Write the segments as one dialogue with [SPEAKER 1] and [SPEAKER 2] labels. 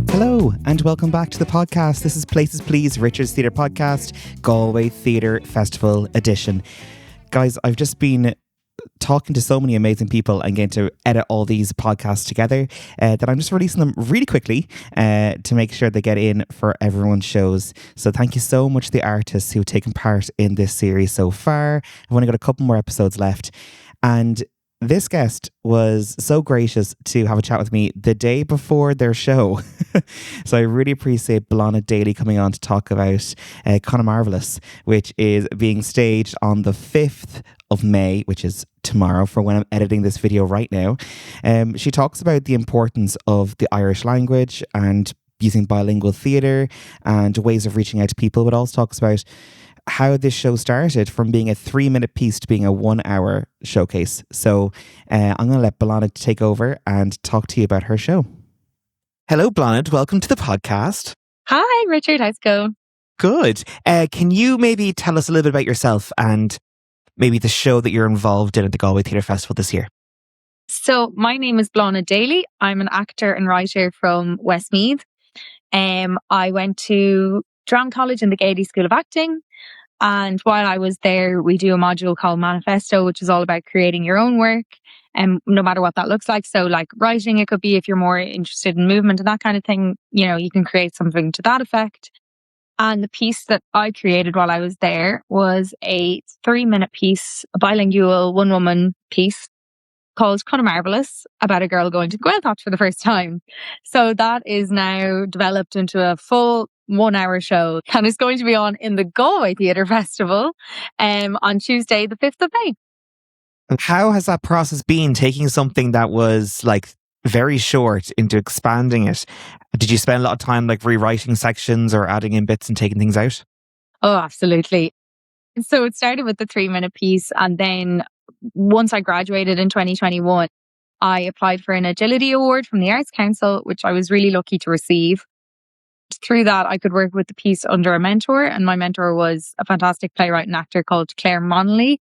[SPEAKER 1] Hello and welcome back to the podcast. This is Places Please, Richard's Theatre Podcast, Galway Theatre Festival edition. Guys, I've just been talking to so many amazing people and getting to edit all these podcasts together that I'm just releasing them really quickly to make sure they get in for everyone's shows. So thank you so much to the artists who have taken part in this series so far. I've only got a couple more episodes left. And this guest was so gracious to have a chat with me the day before their show. So I really appreciate Bláthnaid Daly coming on to talk about Connemarvellous, which is being staged on the 5th of May, which is tomorrow for when I'm editing this video right now. She talks about the importance of the Irish language and using bilingual theatre and ways of reaching out to people, but also talks about how this show started from being a 3-minute piece to being a 1-hour showcase. So I'm going to let Bláthnaid take over and talk to you about her show. Hello, Bláthnaid. Welcome to the podcast.
[SPEAKER 2] Hi, Richard. How's it going?
[SPEAKER 1] Good. Can you maybe tell us a little bit about yourself and maybe the show that you're involved in at the Galway Theatre Festival this year?
[SPEAKER 2] So my name is Bláthnaid Daly. I'm an actor and writer from Westmeath. I went to Drama College in the Gaiety School of Acting. And while I was there, we do a module called Manifesto, which is all about creating your own work, and no matter what that looks like. So like writing, it could be if you're more interested in movement and that kind of thing, you can create something to that effect. And the piece that I created while I was there was a 3-minute piece, a bilingual one-woman piece called Connemarvellous, about a girl going to Gaeltacht for the first time. So that is now developed into a full 1-hour show and is going to be on in the Galway Theatre Festival on Tuesday, the 5th of May.
[SPEAKER 1] And how has that process been, taking something that was like very short into expanding it? Did you spend a lot of time like rewriting sections or adding in bits and taking things out?
[SPEAKER 2] Oh, absolutely. So it started with the 3-minute piece, and then once I graduated in 2021, I applied for an Agility Award from the Arts Council, which I was really lucky to receive. Through that, I could work with the piece under a mentor, and my mentor was a fantastic playwright and actor called Claire Monley.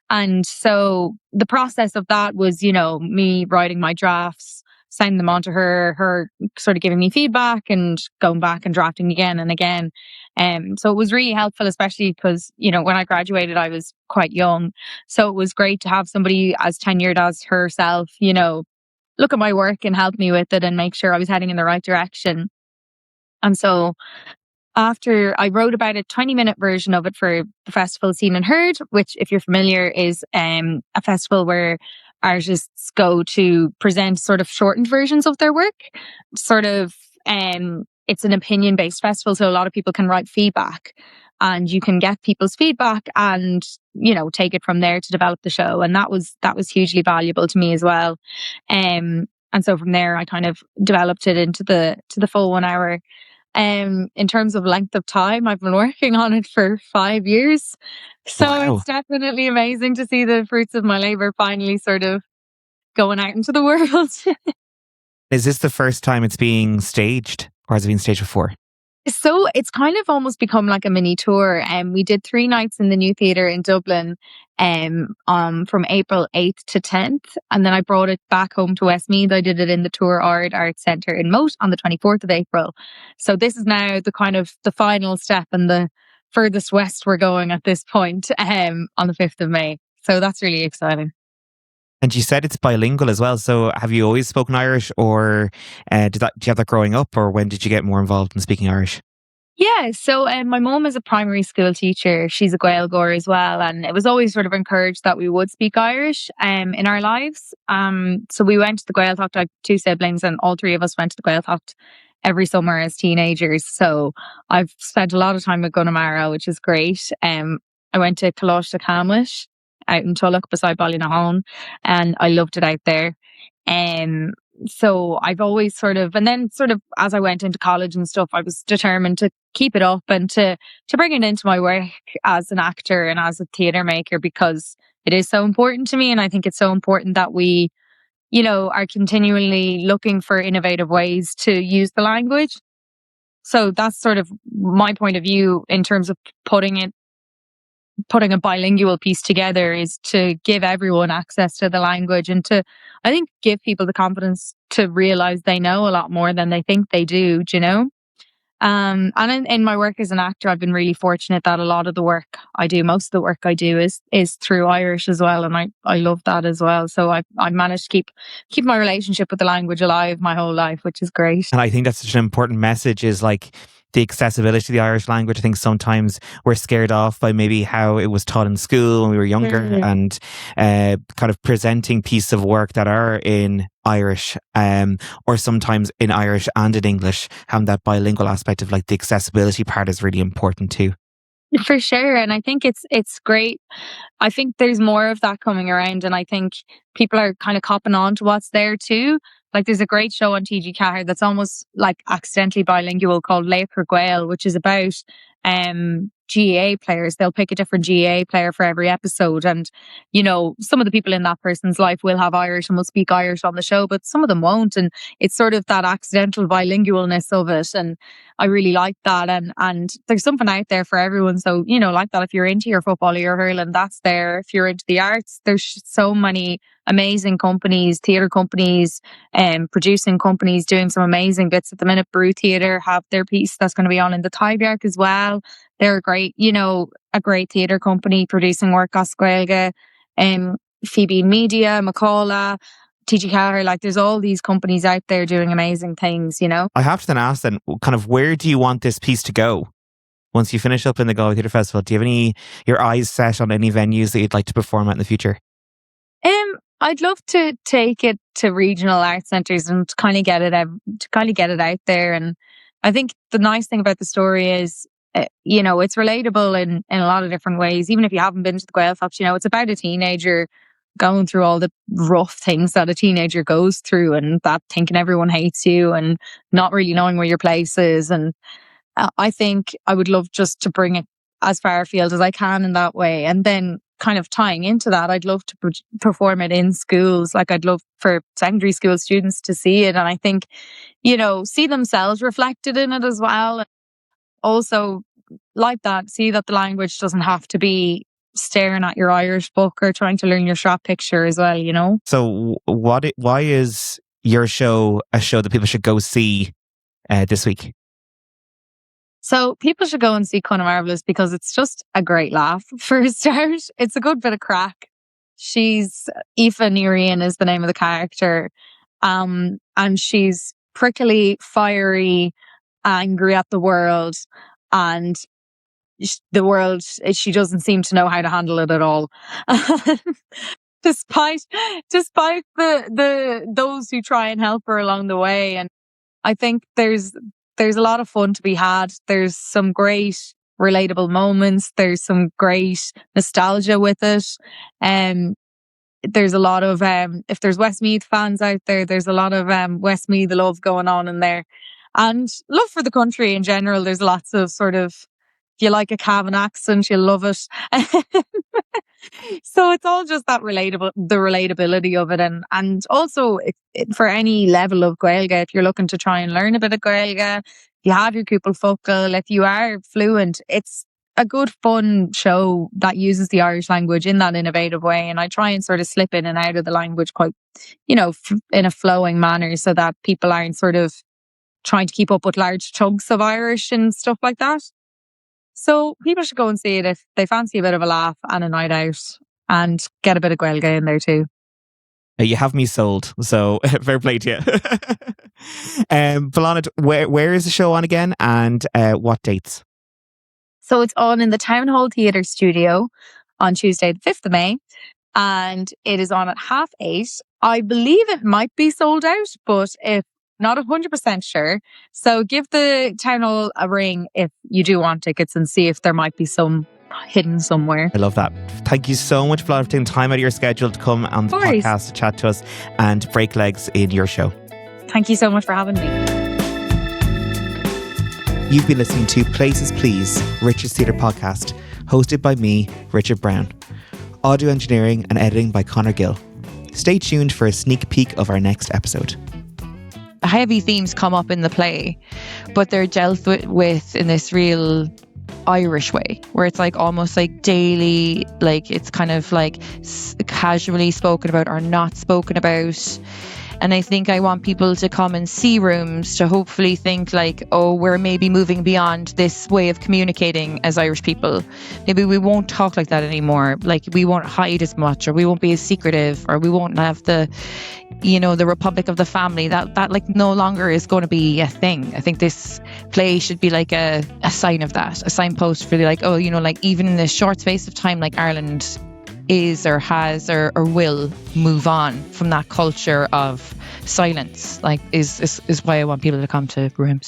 [SPEAKER 2] And so the process of that was, me writing my drafts, sending them on to her sort of giving me feedback and going back and drafting again and again. So it was really helpful, especially because, when I graduated, I was quite young. So it was great to have somebody as tenured as herself, look at my work and help me with it and make sure I was heading in the right direction. And so after I wrote about a 20-minute version of it for the festival Seen and Heard, which, if you're familiar, is a festival where artists go to present sort of shortened versions of their work. It's an opinion-based festival, so a lot of people can write feedback, and you can get people's feedback and take it from there to develop the show. And that was hugely valuable to me as well. And so from there, I kind of developed it into the full 1 hour. In terms of length of time, I've been working on it for 5 years. So
[SPEAKER 1] Wow.
[SPEAKER 2] It's definitely amazing to see the fruits of my labor finally sort of going out into the world.
[SPEAKER 1] Is this the first time it's being staged, or has it been staged before?
[SPEAKER 2] So it's kind of almost become like a mini tour. We did 3 nights in the New Theatre in Dublin from April 8th to 10th. And then I brought it back home to Westmeath. I did it in the Tour Ard Arts Centre in Moat on the 24th of April. So this is now the final step and the furthest west we're going at this point on the 5th of May. So that's really exciting.
[SPEAKER 1] And you said it's bilingual as well. So have you always spoken Irish, or do you have that growing up, or when did you get more involved in speaking Irish?
[SPEAKER 2] Yeah, so my mum is a primary school teacher. She's a Gaeilgeoir as well, and it was always sort of encouraged that we would speak Irish in our lives. So we went to the Gaeltacht. I have 2 siblings, and all 3 of us went to the Gaeltacht every summer as teenagers. So I've spent a lot of time with Connemara, which is great. I went to Coláiste Camlish out in Tulloch beside Ballynahone, and I loved it out there. So I've always and then as I went into college and stuff, I was determined to keep it up and to bring it into my work as an actor and as a theatre maker, because it is so important to me. And I think it's so important that we, are continually looking for innovative ways to use the language. So that's sort of my point of view in terms of putting a bilingual piece together, is to give everyone access to the language and to, I think, give people the confidence to realize they know a lot more than they think they do, you know? And in my work as an actor, I've been really fortunate that a lot of the work I do, most of the work I do is through Irish as well. And I love that as well. So I managed to keep my relationship with the language alive my whole life, which is great.
[SPEAKER 1] And I think that's such an important message, is like the accessibility to the Irish language. I think sometimes we're scared off by maybe how it was taught in school when we were younger, and kind of presenting pieces of work that are in Irish, or sometimes in Irish and in English, having that bilingual aspect of like the accessibility part is really important too.
[SPEAKER 2] For sure. And I think it's great. I think there's more of that coming around, and I think people are kind of copping on to what's there too. Like there's a great show on TG Ceathair that's almost like accidentally bilingual called Leithre Gael, which is about GAA players. They'll pick a different GAA player for every episode, and you know, some of the people in that person's life will have Irish and will speak Irish on the show, but some of them won't, and it's sort of that accidental bilingualness of it, and I really like that, and there's something out there for everyone. So, you know, like that, if you're into your football or your hurling, that's there. If you're into the arts, there's so many amazing companies, theatre companies, producing companies doing some amazing bits at the minute. Brew Theatre have their piece that's going to be on in the Tybiark as well. They're a great theatre company producing work as Gaeilge. Phoebe Media, Macaulay, TG Ceathair, like there's all these companies out there doing amazing things, you know.
[SPEAKER 1] I have to then ask then, kind of, where do you want this piece to go once you finish up in the Galway Theatre Festival? Do you have your eyes set on any venues that you'd like to perform at in the future?
[SPEAKER 2] I'd love to take it to regional art centres and to kind of get it out there. And I think the nice thing about the story is, you know, it's relatable in a lot of different ways. Even if you haven't been to the Gaeltacht, you know, it's about a teenager going through all the rough things that a teenager goes through, and that thinking everyone hates you and not really knowing where your place is. And I think I would love just to bring it as far afield as I can in that way. And then kind of tying into that, I'd love to perform it in schools. Like I'd love for secondary school students to see it. And I think, you know, see themselves reflected in it as well. And also like that, see that the language doesn't have to be staring at your Irish book or trying to learn your shop picture as well, you know?
[SPEAKER 1] So why is your show a show that people should go see this week?
[SPEAKER 2] So people should go and see Connemarvellous because it's just a great laugh for a start. It's a good bit of crack. She's Aoife Nírian is the name of the character. And she's prickly, fiery, angry at the world, and the world, she doesn't seem to know how to handle it at all. despite the those who try and help her along the way. And I think there's a lot of fun to be had. There's some great relatable moments. There's some great nostalgia with it. There's a lot of if there's Westmeath fans out there, there's a lot of Westmeath love going on in there, and love for the country in general. There's lots of sort of, if you like a Cavan accent, you'll love it. So it's all just that the relatability of it, and also for any level of Gaeilge, if you're looking to try and learn a bit of Gaeilge, if you have your cúpla focal, if you are fluent, it's a good fun show that uses the Irish language in that innovative way. And I try and sort of slip in and out of the language quite, you know, in a flowing manner, so that people aren't sort of trying to keep up with large chunks of Irish and stuff like that. So people should go and see it if they fancy a bit of a laugh and a night out, and get a bit of Gaeilge in there too.
[SPEAKER 1] You have me sold, so fair play to you. Bláthnaid, where is the show on again, and what dates?
[SPEAKER 2] So it's on in the Town Hall Theatre Studio on Tuesday the 5th of May, and it is on at 8:30. I believe it might be sold out, but if not 100% sure. So give the Town Hall a ring if you do want tickets, and see if there might be some hidden somewhere.
[SPEAKER 1] I love that. Thank you so much, Bláthnaid, for taking time out of your schedule to come on the podcast to chat to us and break legs in your show.
[SPEAKER 2] Thank you so much for having me.
[SPEAKER 1] You've been listening to Places Please, Richard's Theatre Podcast, hosted by me, Richard Brown. Audio engineering and editing by Conor Gill. Stay tuned for a sneak peek of our next episode.
[SPEAKER 3] heavy themes come up in the play, but they're dealt with in this real Irish way, where it's like almost like daily, like it's kind of like casually spoken about or not spoken about. And I think I want people to come and see rooms to hopefully think like, oh, we're maybe moving beyond this way of communicating as Irish people. Maybe we won't talk like that anymore. Like we won't hide as much, or we won't be as secretive, or we won't have the, you know, the Republic of the Family. That like no longer is going to be a thing. I think this play should be like a sign of that, a signpost for like, oh, you know, like even in this short space of time, like Ireland is or has or will move on from that culture of silence, like is why I want people to come to rooms.